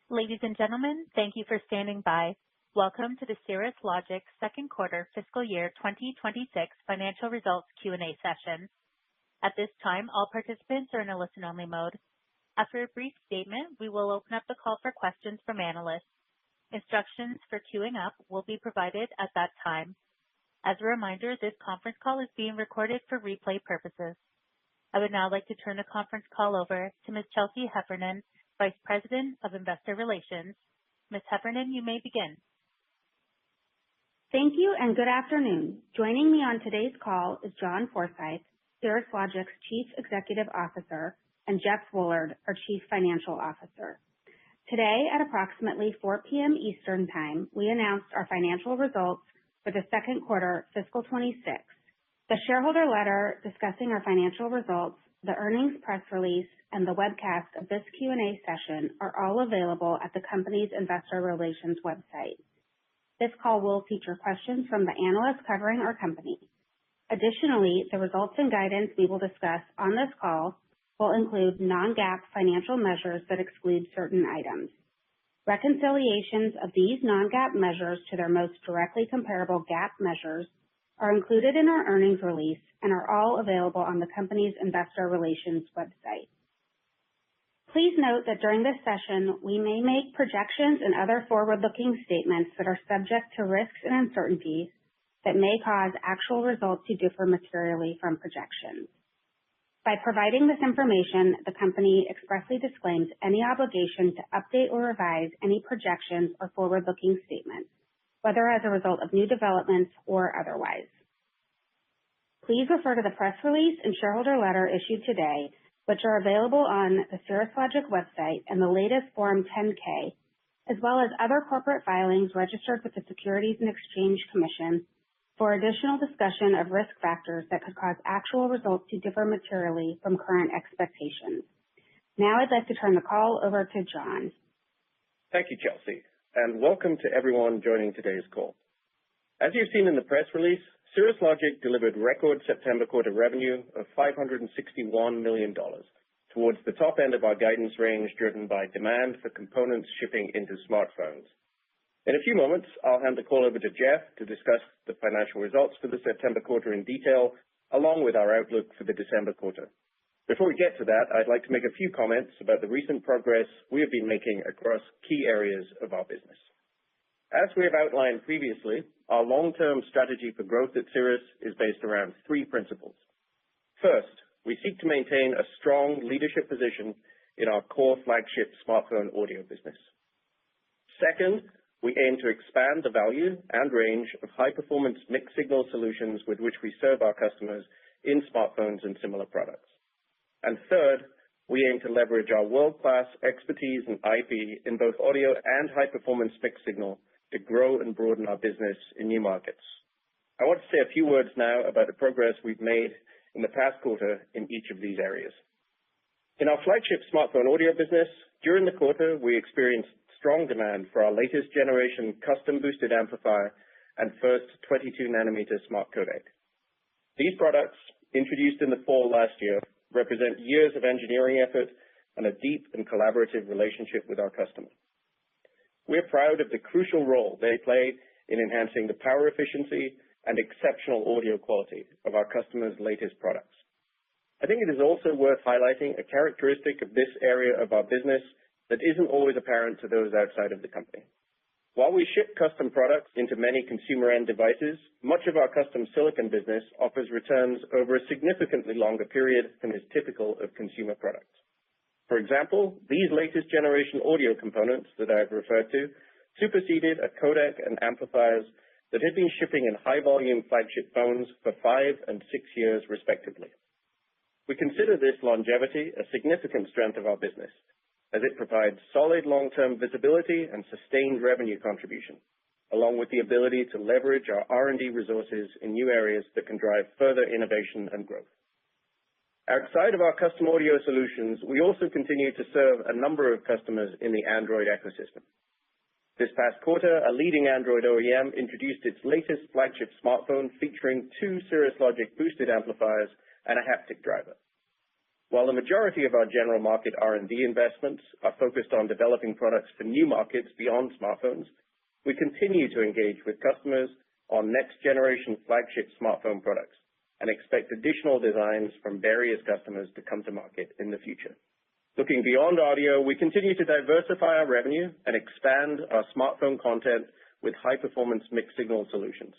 Ladies and gentlemen, thank you for standing by. Welcome to the Cirrus Logic second quarter fiscal year 2026 financial results Q&A session. At this time, all participants are in a listen-only mode. After a brief statement, we will open up the call for questions from analysts. Instructions for queuing up will be provided at that time. As a reminder, this conference call is being recorded for replay purposes. I would now like to turn the conference call over to Ms. Chelsea Heffernan, Vice President of Investor Relations. Ms. Heffernan, you may begin. Thank you and good afternoon. Joining me on today's call is John Forsyth, Cirrus Logic's Chief Executive Officer, and Jeff Woolard, our Chief Financial Officer. Today at approximately 4 p.m. Eastern Time, we announced our financial results for the second quarter fiscal 26. The shareholder letter discussing our financial results, the earnings press release, and the webcast of this Q&A session are all available at the company's investor relations website. This call will feature questions from the analysts covering our company. Additionally, the results and guidance we will discuss on this call will include non-GAAP financial measures that exclude certain items. Reconciliations of these non-GAAP measures to their most directly comparable GAAP measures are included in our earnings release and are all available on the company's investor relations website. Please note that during this session, we may make projections and other forward-looking statements that are subject to risks and uncertainties that may cause actual results to differ materially from projections. By providing this information, the company expressly disclaims any obligation to update or revise any projections or forward-looking statements, whether as a result of new developments or otherwise. Please refer to the press release and shareholder letter issued today, which are available on the Cirrus Logic website and the latest Form 10-K, as well as other corporate filings registered with the Securities and Exchange Commission for additional discussion of risk factors that could cause actual results to differ materially from current expectations. Now I'd like to turn the call over to John. Thank you, Chelsea, and welcome to everyone joining today's call. As you've seen in the press release, Cirrus Logic delivered record September quarter revenue of $561 million, towards the top end of our guidance range driven by demand for components shipping into smartphones. In a few moments, I'll hand the call over to Jeff to discuss the financial results for the September quarter in detail, along with our outlook for the December quarter. Before we get to that, I'd like to make a few comments about the recent progress we have been making across key areas of our business. As we have outlined previously, our long-term strategy for growth at Cirrus is based around three principles. First, we seek to maintain a strong leadership position in our core flagship smartphone audio business. Second, we aim to expand the value and range of high-performance mixed-signal solutions with which we serve our customers in smartphones and similar products. And third, we aim to leverage our world-class expertise and IP in both audio and high-performance mixed-signal to grow and broaden our business in new markets. I want to say a few words now about the progress we've made in the past quarter in each of these areas. In our flagship smartphone audio business, during the quarter, we experienced strong demand for our latest generation custom boosted amplifier and first 22-nanometer smart codec. These products, introduced in the fall last year, represent years of engineering effort and a deep and collaborative relationship with our customers. We're proud of the crucial role they play in enhancing the power efficiency and exceptional audio quality of our customers' latest products. I think it is also worth highlighting a characteristic of this area of our business that isn't always apparent to those outside of the company. While we ship custom products into many consumer end devices, much of our custom silicon business offers returns over a significantly longer period than is typical of consumer products. For example, these latest generation audio components that I've referred to superseded a codec and amplifiers that had been shipping in high-volume flagship phones for 5 and 6 years, respectively. We consider this longevity a significant strength of our business, as it provides solid long-term visibility and sustained revenue contribution, along with the ability to leverage our R&D resources in new areas that can drive further innovation and growth. Outside of our custom audio solutions, we also continue to serve a number of customers in the Android ecosystem. This past quarter, a leading Android OEM introduced its latest flagship smartphone featuring 2 Cirrus Logic boosted amplifiers and a haptic driver. While the majority of our general market R&D investments are focused on developing products for new markets beyond smartphones, we continue to engage with customers on next-generation flagship smartphone products and expect additional designs from various customers to come to market in the future. Looking beyond audio, we continue to diversify our revenue and expand our smartphone content with high-performance mixed-signal solutions.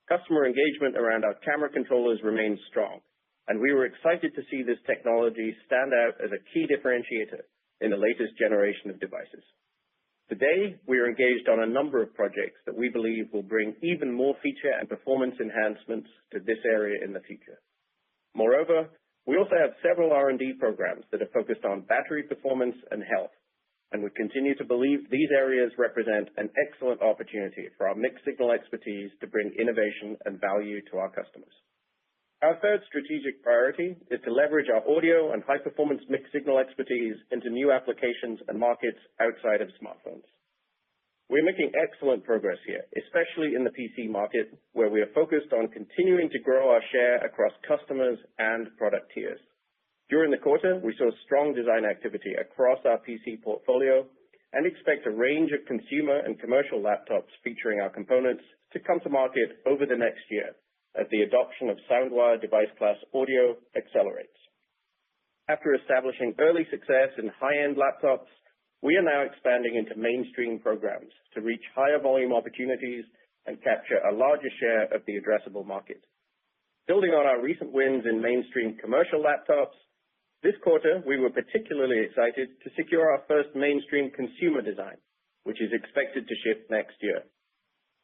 Customer engagement around our camera controllers remains strong, and we were excited to see this technology stand out as a key differentiator in the latest generation of devices. Today, we are engaged on a number of projects that we believe will bring even more feature and performance enhancements to this area in the future. Moreover, we also have several R&D programs that are focused on battery performance and health, and we continue to believe these areas represent an excellent opportunity for our mixed-signal expertise to bring innovation and value to our customers. Our third strategic priority is to leverage our audio and high-performance mixed-signal expertise into new applications and markets outside of smartphones. We're making excellent progress here, especially in the PC market, where we are focused on continuing to grow our share across customers and product tiers. During the quarter, we saw strong design activity across our PC portfolio and expect a range of consumer and commercial laptops featuring our components to come to market over the next year as the adoption of SoundWire device class audio accelerates. After establishing early success in high-end laptops, we are now expanding into mainstream programs to reach higher volume opportunities and capture a larger share of the addressable market. Building on our recent wins in mainstream commercial laptops, this quarter we were particularly excited to secure our first mainstream consumer design, which is expected to ship next year.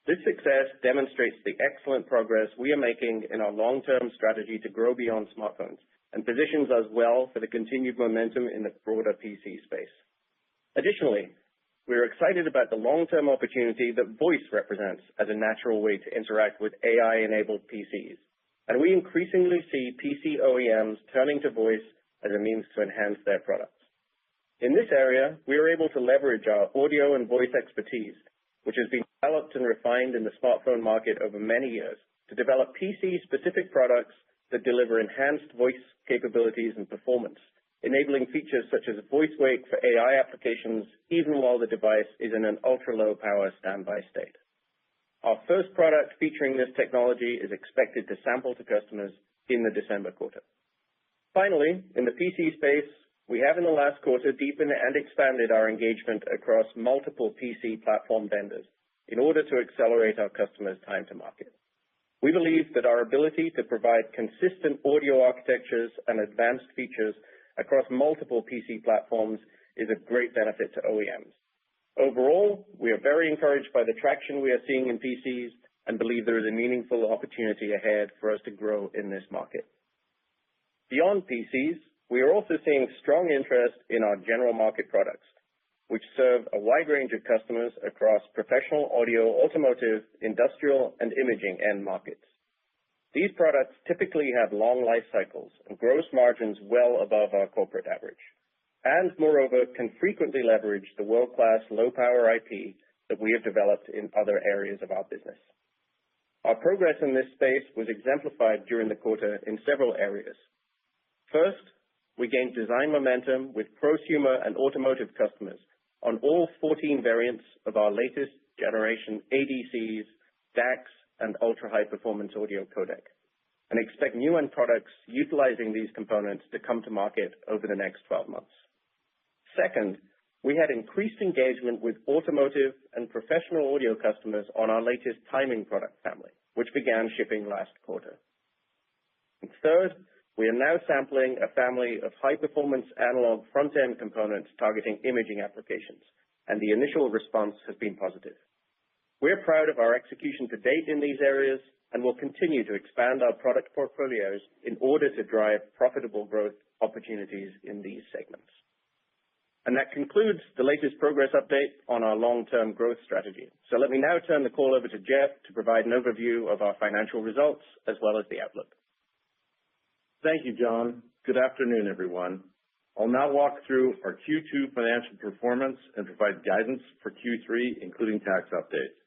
This success demonstrates the excellent progress we are making in our long-term strategy to grow beyond smartphones and positions us well for the continued momentum in the broader PC space. Additionally, we are excited about the long-term opportunity that voice represents as a natural way to interact with AI-enabled PCs, and we increasingly see PC OEMs turning to voice as a means to enhance their products. In this area, we are able to leverage our audio and voice expertise, which has been developed and refined in the smartphone market over many years, to develop PC-specific products that deliver enhanced voice capabilities and performance, enabling features such as voice wake for AI applications even while the device is in an ultra-low power standby state. Our first product featuring this technology is expected to sample to customers in the December quarter. Finally, in the PC space, we have in the last quarter deepened and expanded our engagement across multiple PC platform vendors in order to accelerate our customers' time to market. We believe that our ability to provide consistent audio architectures and advanced features across multiple PC platforms is a great benefit to OEMs. Overall, we are very encouraged by the traction we are seeing in PCs and believe there is a meaningful opportunity ahead for us to grow in this market. Beyond PCs, we are also seeing strong interest in our general market products, which serve a wide range of customers across professional audio, automotive, industrial, and imaging end markets. These products typically have long life cycles and gross margins well above our corporate average, and moreover can frequently leverage the world-class low-power IP that we have developed in other areas of our business. Our progress in this space was exemplified during the quarter in several areas. First, we gained design momentum with prosumer and automotive customers on all 14 variants of our latest generation ADCs, DACs, and ultra-high performance audio codec, and expect new end products utilizing these components to come to market over the next 12 months. Second, we had increased engagement with automotive and professional audio customers on our latest timing product family, which began shipping last quarter. And third, we are now sampling a family of high-performance analog front-end components targeting imaging applications, and the initial response has been positive. We're proud of our execution to date in these areas and will continue to expand our product portfolios in order to drive profitable growth opportunities in these segments. And that concludes the latest progress update on our long-term growth strategy. So let me now turn the call over to Jeff to provide an overview of our financial results as well as the outlook. Thank you, John. Good afternoon, everyone. I'll now walk through our Q2 financial performance and provide guidance for Q3, including tax updates.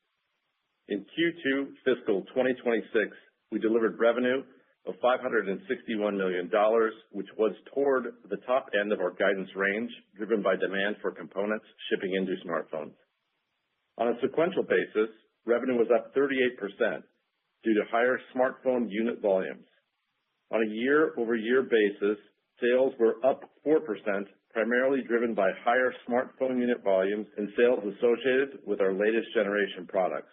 In Q2 fiscal 2026, we delivered revenue of $561 million, which was toward the top end of our guidance range, driven by demand for components shipping into smartphones. On a sequential basis, revenue was up 38% due to higher smartphone unit volumes. On a year-over-year basis, sales were up 4%, primarily driven by higher smartphone unit volumes and sales associated with our latest generation products.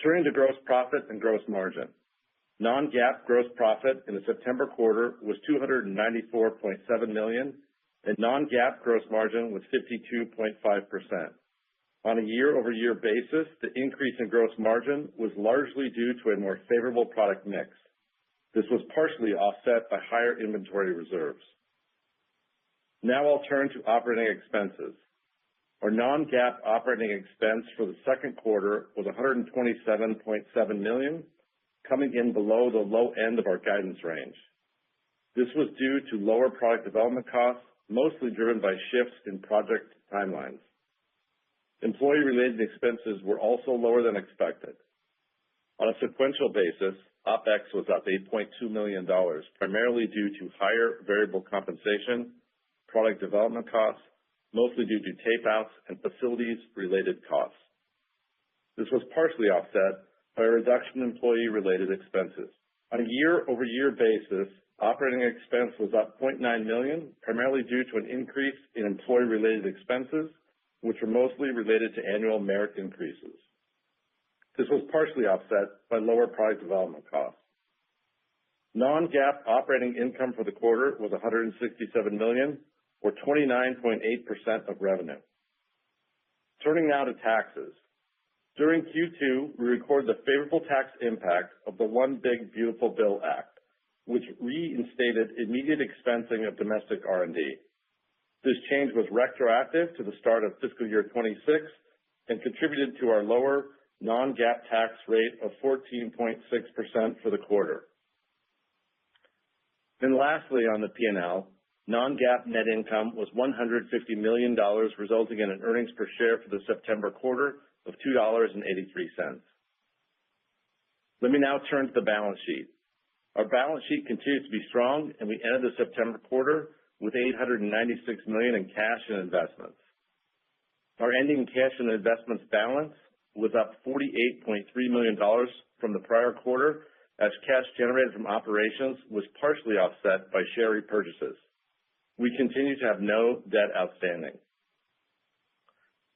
Turning to gross profit and gross margin. Non-GAAP gross profit in the September quarter was $294.7 million, and non-GAAP gross margin was 52.5%. On a year-over-year basis, the increase in gross margin was largely due to a more favorable product mix. This was partially offset by higher inventory reserves. Now I'll turn to operating expenses. Our non-GAAP operating expense for the second quarter was $127.7 million, coming in below the low end of our guidance range. This was due to lower product development costs, mostly driven by shifts in project timelines. Employee-related expenses were also lower than expected. On a sequential basis, OpEx was up $8.2 million, primarily due to higher variable compensation, product development costs, mostly due to tape-outs and facilities-related costs. This was partially offset by a reduction in employee-related expenses. On a year-over-year basis, operating expense was up $0.9 million, primarily due to an increase in employee-related expenses, which were mostly related to annual merit increases. This was partially offset by lower product development costs. Non-GAAP operating income for the quarter was $167 million, or 29.8% of revenue. Turning now to taxes. During Q2, we recorded the favorable tax impact of the One Big Beautiful Bill Act, which reinstated immediate expensing of domestic R&D. This change was retroactive to the start of fiscal year 26 and contributed to our lower non-GAAP tax rate of 14.6% for the quarter. And lastly, on the P&L, non-GAAP net income was $150 million, resulting in an earnings per share for the September quarter of $2.83. Let me now turn to the balance sheet. Our balance sheet continues to be strong, and we ended the September quarter with $896 million in cash and investments. Our ending cash and investments balance was up $48.3 million from the prior quarter, as cash generated from operations was partially offset by share repurchases. We continue to have no debt outstanding.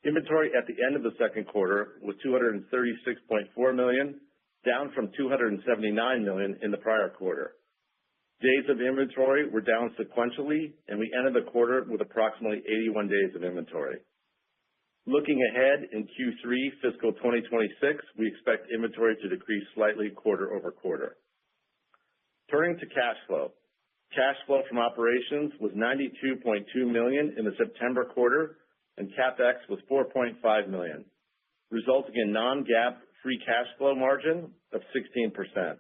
Inventory at the end of the second quarter was $236.4 million, down from $279 million in the prior quarter. Days of inventory were down sequentially, and we ended the quarter with approximately 81 days of inventory. Looking ahead in Q3 fiscal 2026, we expect inventory to decrease slightly quarter over quarter. Turning to cash flow. Cash flow from operations was $92.2 million in the September quarter, and CapEx was $4.5 million, resulting in non-GAAP free cash flow margin of 16%.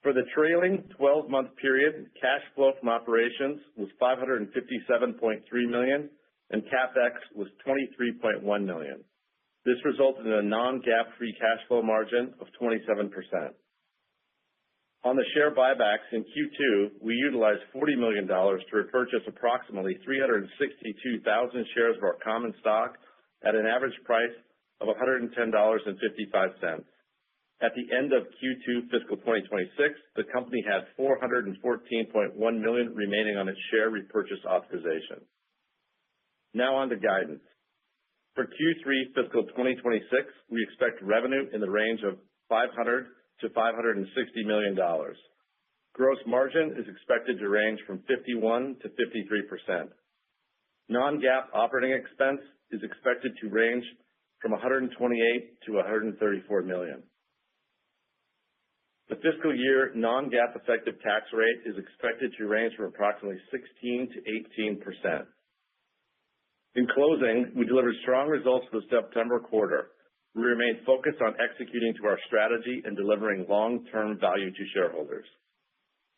For the trailing 12-month period, cash flow from operations was $557.3 million, and CapEx was $23.1 million. This resulted in a non-GAAP free cash flow margin of 27%. On the share buybacks in Q2, we utilized $40 million to repurchase approximately 362,000 shares of our common stock at an average price of $110.55. At the end of Q2 fiscal 2026, the company had $414.1 million remaining on its share repurchase authorization. Now on to guidance. For Q3 fiscal 2026, we expect revenue in the range of $500 to $560 million. Gross margin is expected to range from 51 to 53%. Non-GAAP operating expense is expected to range from $128 to $134 million. The fiscal year non-GAAP effective tax rate is expected to range from approximately 16 to 18%. In closing, we delivered strong results for the September quarter. We remain focused on executing to our strategy and delivering long-term value to shareholders.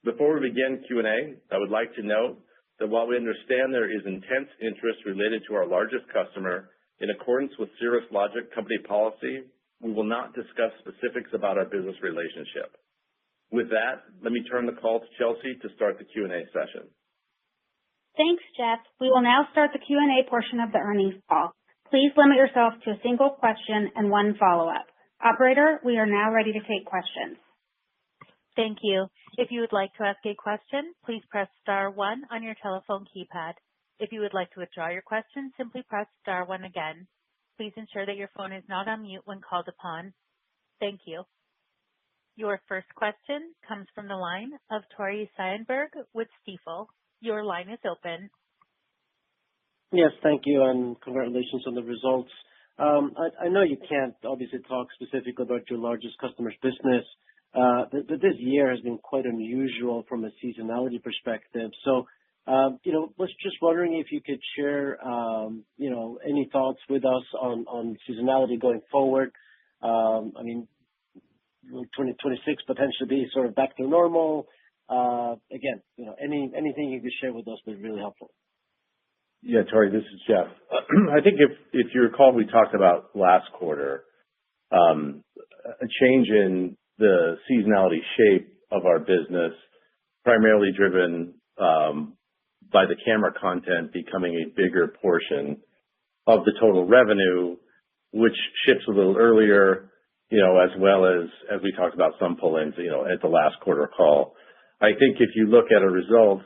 Before we begin Q&A, I would like to note that while we understand there is intense interest related to our largest customer, in accordance with Cirrus Logic company policy, we will not discuss specifics about our business relationship. With that, let me turn the call to Chelsea to start the Q&A session. Thanks, Jeff. We will now start the Q&A portion of the earnings call. Please limit yourself to a single question and one follow-up. Operator, we are now ready to take questions. Thank you. If you would like to ask a question, please press star 1 on your telephone keypad. If you would like to withdraw your question, simply press star 1 again. Please ensure that your phone is not on mute when called upon. Thank you. Your first question comes from the line of Tore Svanberg with Stifel. Your line is open. Yes, thank you, and congratulations on the results. I know you can't obviously talk specifically about your largest customer's business, but this year has been quite unusual from a seasonality perspective. So, was just wondering if you could share, any thoughts with us on seasonality going forward. I mean, will 2026 potentially be sort of back to normal? Again, anything you could share with us would be really helpful. Yeah, Tori, this is Jeff. I think if you recall, we talked about last quarter, a change in the seasonality shape of our business, primarily driven by the camera content becoming a bigger portion of the total revenue, which ships a little earlier, as well as we talked about some pull-ins, at the last quarter call. I think if you look at our results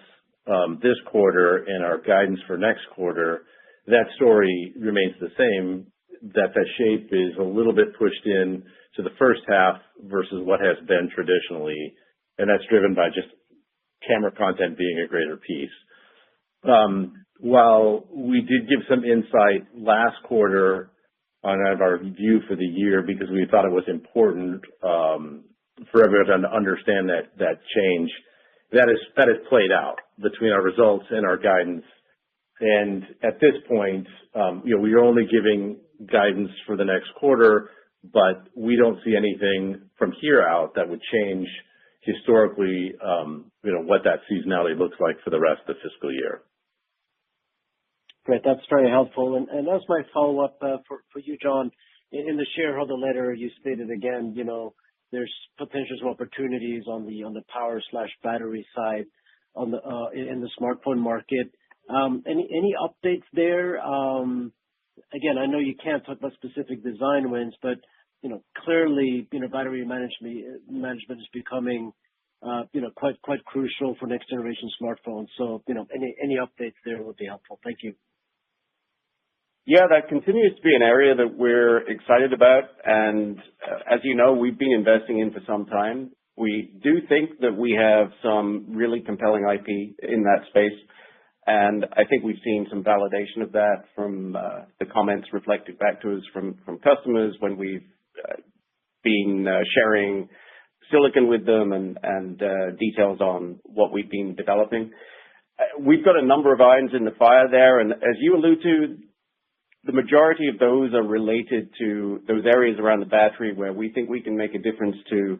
this quarter and our guidance for next quarter, that story remains the same, that shape is a little bit pushed in to the first half versus what has been traditionally, and that's driven by just camera content being a greater piece. While we did give some insight last quarter on our view for the year because we thought it was important for everyone to understand that change, that has played out between our results and our guidance. And at this point, we are only giving guidance for the next quarter, but we don't see anything from here out that would change historically, what that seasonality looks like for the rest of the fiscal year. Great. That's very helpful. And as my follow-up for you, John, in the shareholder letter, you stated again, there's potential opportunities on the power/battery side in the smartphone market. Any updates there? Again, I know you can't talk about specific design wins, but clearly, battery management is becoming quite crucial for next generation smartphones. So, any updates there would be helpful. Thank you. Yeah, that continues to be an area that we're excited about. And as you know, we've been investing in for some time. We do think that we have some really compelling IP in that space. And I think we've seen some validation of that from the comments reflected back to us from customers when we've been sharing silicon with them and details on what we've been developing. We've got a number of irons in the fire there. And as you allude to, the majority of those are related to those areas around the battery where we think we can make a difference to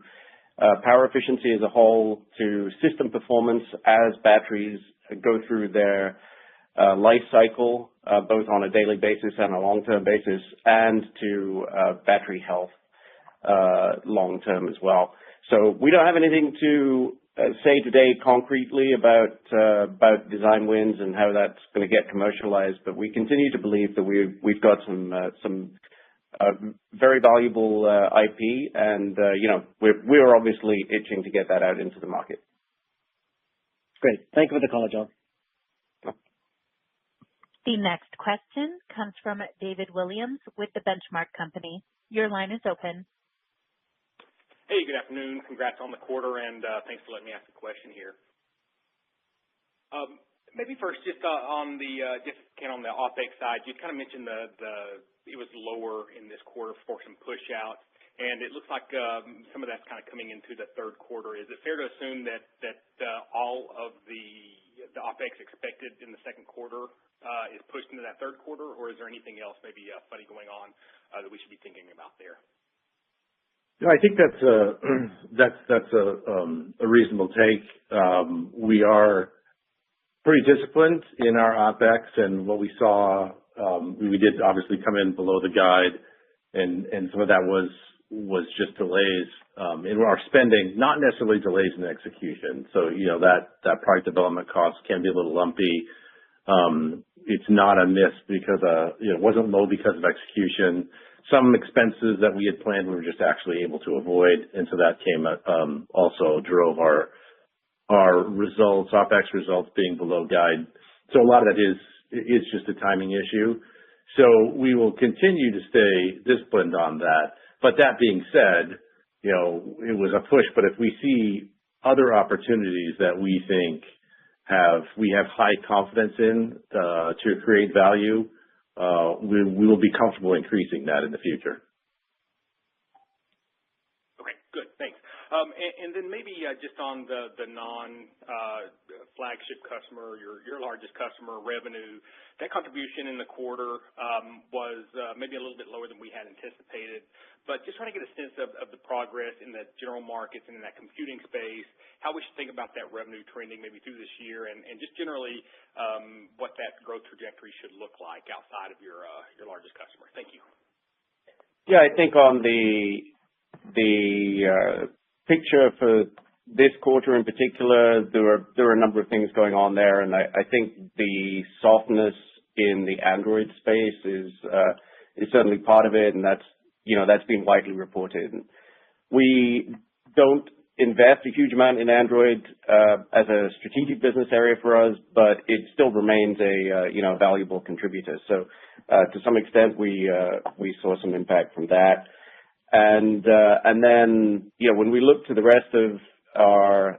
power efficiency as a whole, to system performance as batteries go through their life cycle, both on a daily basis and a long-term basis, and to battery health long-term as well. So we don't have anything to say today concretely about design wins and how that's going to get commercialized, but we continue to believe that we've got some very valuable IP, and we're obviously itching to get that out into the market. Great. Thank you for the call, John. The next question comes from David Williams with The Benchmark Company. Your line is open. Hey, good afternoon. Congrats on the quarter, and thanks for letting me ask a question here. Maybe first, just on the OpEx side, you kind of mentioned it was lower in this quarter for some push outs, and it looks like some of that's kind of coming into the third quarter. Is it fair to assume that all of the OpEx expected in the second quarter is pushed into that third quarter, or is there anything else maybe funny going on that we should be thinking about there? I think that's a reasonable take. We are pretty disciplined in our OpEx, and what we saw, we did obviously come in below the guide and some of that was just delays in our spending, not necessarily delays in execution. So, that product development cost can be a little lumpy. It's not a miss because, it wasn't low because of execution. Some expenses that we had planned, we were just actually able to avoid. And so that also drove our results, OpEx results being below guide. So a lot of that is just a timing issue. So we will continue to stay disciplined on that. But that being said, it was a push. But if we see other opportunities that we think we have high confidence in to create value, we will be comfortable increasing that in the future. Okay, good. Thanks. And then maybe just on the non-flagship customer, your largest customer revenue, that contribution in the quarter was maybe a little bit lower than we had anticipated. But just trying to get a sense of the progress in the general markets and in that computing space, how we should think about that revenue trending maybe through this year, and just generally what that growth trajectory should look like outside of your largest customer. Thank you. Yeah, I think on the picture for this quarter in particular, there are a number of things going on there, and I think the softness in the Android space is certainly part of it, and that's been widely reported. We don't invest a huge amount in Android as a strategic business area for us, but it still remains a valuable contributor. So to some extent, we saw some impact from that. And then, when we look to the rest of our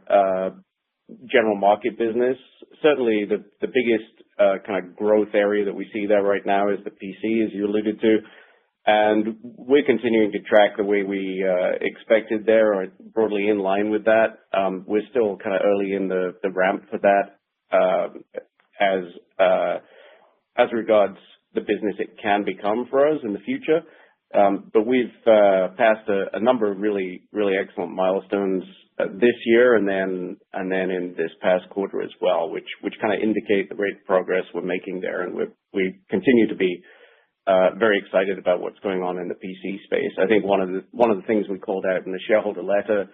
general market business, certainly the biggest kind of growth area that we see there right now is the PC, as you alluded to. And we're continuing to track the way we expected there, or broadly in line with that. We're still kind of early in the ramp for that as regards the business it can become for us in the future. But we've passed a number of really, really excellent milestones this year and then in this past quarter as well, which kind of indicate the rate of progress we're making there. And we continue to be very excited about what's going on in the PC space. I think one of the things we called out in the shareholder letter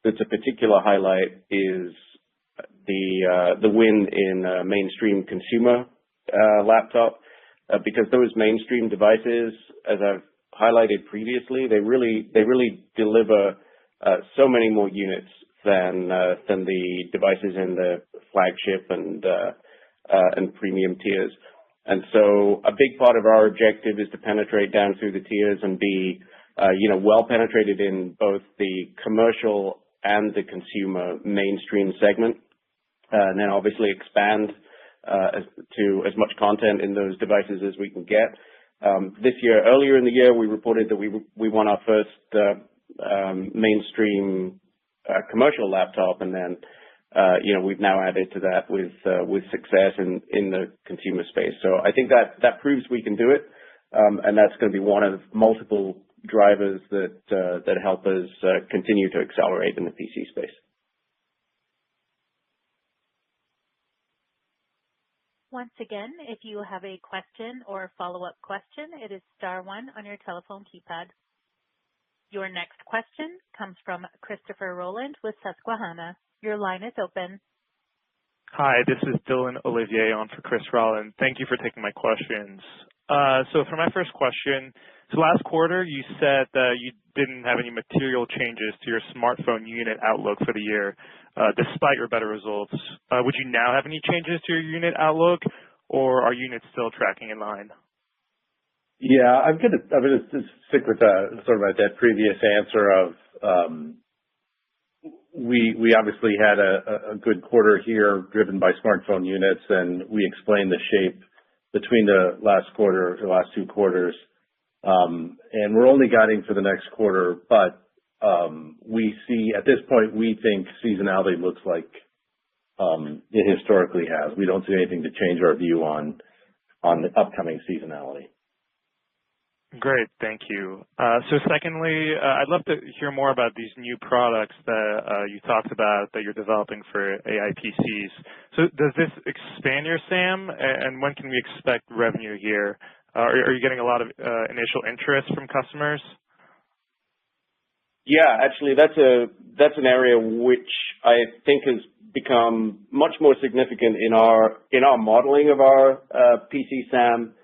that's a particular highlight is the win in mainstream consumer laptop, because those mainstream devices, as I've highlighted previously, they really deliver so many more units than the devices in the flagship and premium tiers. And so a big part of our objective is to penetrate down through the tiers and be well penetrated in both the commercial and the consumer mainstream segment, and then obviously expand to as much content in those devices as we can get. Earlier in the year, we reported that we won our first mainstream commercial laptop, and then we've now added to that with success in the consumer space. So I think that proves we can do it, and that's going to be one of multiple drivers that help us continue to accelerate in the PC space. Once again, if you have a question or a follow-up question, it is star one on your telephone keypad. Your next question comes from Christopher Rowland with Susquehanna. Your line is open. Hi, this is Dylan Olivier on for Chris Rowland. Thank you for taking my questions. So for my first question, last quarter you said that you didn't have any material changes to your smartphone unit outlook for the year, despite your better results. Would you now have any changes to your unit outlook, or are units still tracking in line? Yeah, I'm gonna stick with sort of that previous answer of we obviously had a good quarter here driven by smartphone units, and we explained the shape between the last two quarters. And we're only guiding for the next quarter, but we see at this point, we think seasonality looks like it historically has. We don't see anything to change our view on the upcoming seasonality. Great, thank you. So secondly, I'd love to hear more about these new products that you talked about that you're developing for AI PCs. So does this expand your SAM, and when can we expect revenue here? Are you getting a lot of initial interest from customers? Yeah, actually, that's an area which I think has become much more significant in our modeling of our PC SAM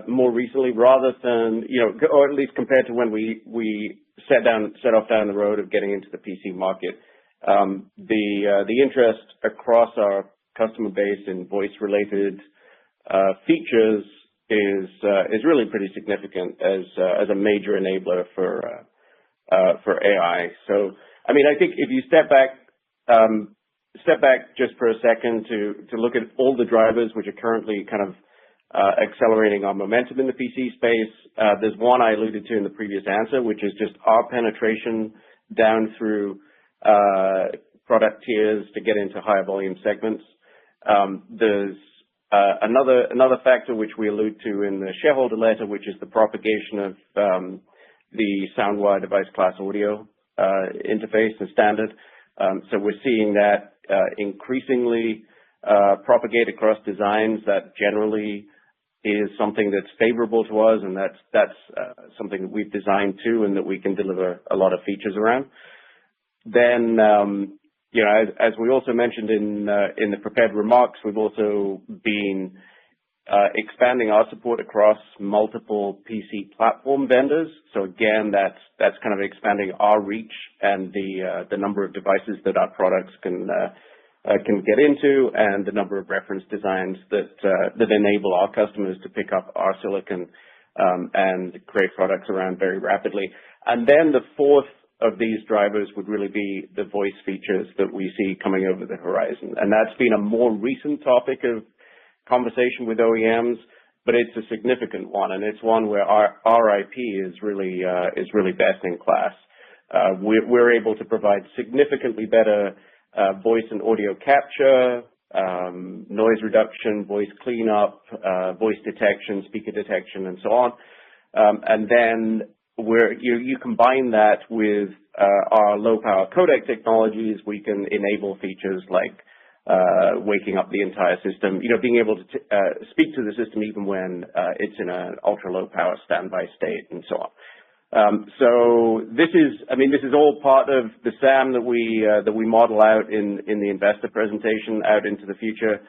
more recently, rather than or at least compared to when we set off down the road of getting into the PC market. The interest across our customer base in voice-related features is really pretty significant as a major enabler for AI. So, I mean, I think if you step back just for a second to look at all the drivers which are currently kind of accelerating our momentum in the PC space, there's one I alluded to in the previous answer, which is just our penetration down through product tiers to get into higher volume segments. There's another factor which we allude to in the shareholder letter, which is the propagation of the SoundWire device class audio interface and standard. So we're seeing that increasingly propagate across designs. That generally is something that's favorable to us, and that's something that we've designed to and that we can deliver a lot of features around. Then, as we also mentioned in the prepared remarks, we've also been expanding our support across multiple PC platform vendors. So again, that's kind of expanding our reach and the number of devices that our products can get into, and the number of reference designs that enable our customers to pick up our silicon and create products around very rapidly. And then the fourth of these drivers would really be the voice features that we see coming over the horizon. And that's been a more recent topic of conversation with OEMs, but it's a significant one, and it's one where our IP is really best in class. We're able to provide significantly better voice and audio capture, noise reduction, voice cleanup, voice detection, speaker detection, and so on. And then you combine that with our low power codec technologies, we can enable features like waking up the entire system, being able to speak to the system even when it's in an ultra low power standby state, and so on. So this is all part of the SAM that we model out in the investor presentation out into the future,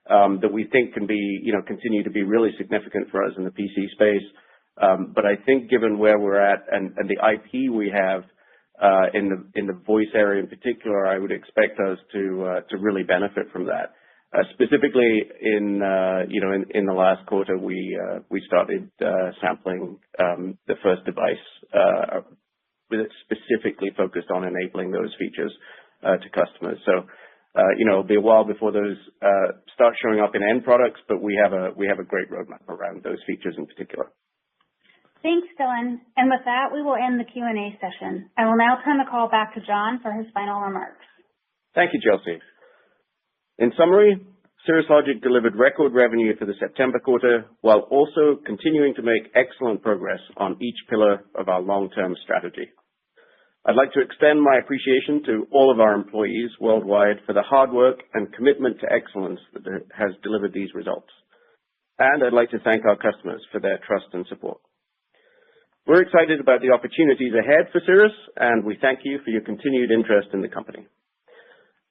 that we think can be, continue to be really significant for us in the PC space. But I think given where we're at and the IP we have in the voice area in particular, I would expect us to really benefit from that. Specifically in the last quarter, we started sampling the first device with it specifically focused on enabling those features to customers. So it'll be a while before those start showing up in end products, but we have a great roadmap around those features in particular. Thanks, Dylan. And with that, we will end the Q&A session. I will now turn the call back to John for his final remarks. Thank you, Chelsea. In summary, Cirrus Logic delivered record revenue for the September quarter, while also continuing to make excellent progress on each pillar of our long-term strategy. I'd like to extend my appreciation to all of our employees worldwide for the hard work and commitment to excellence that has delivered these results. And I'd like to thank our customers for their trust and support. We're excited about the opportunities ahead for Cirrus, and we thank you for your continued interest in the company.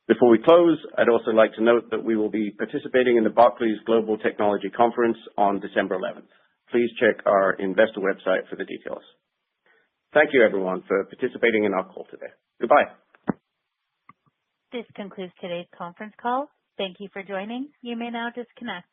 Before we close, I'd also like to note that we will be participating in the Barclays Global Technology Conference on December 11th. Please check our investor website for the details. Thank you, everyone, for participating in our call today. Goodbye. This concludes today's conference call. Thank you for joining. You may now disconnect.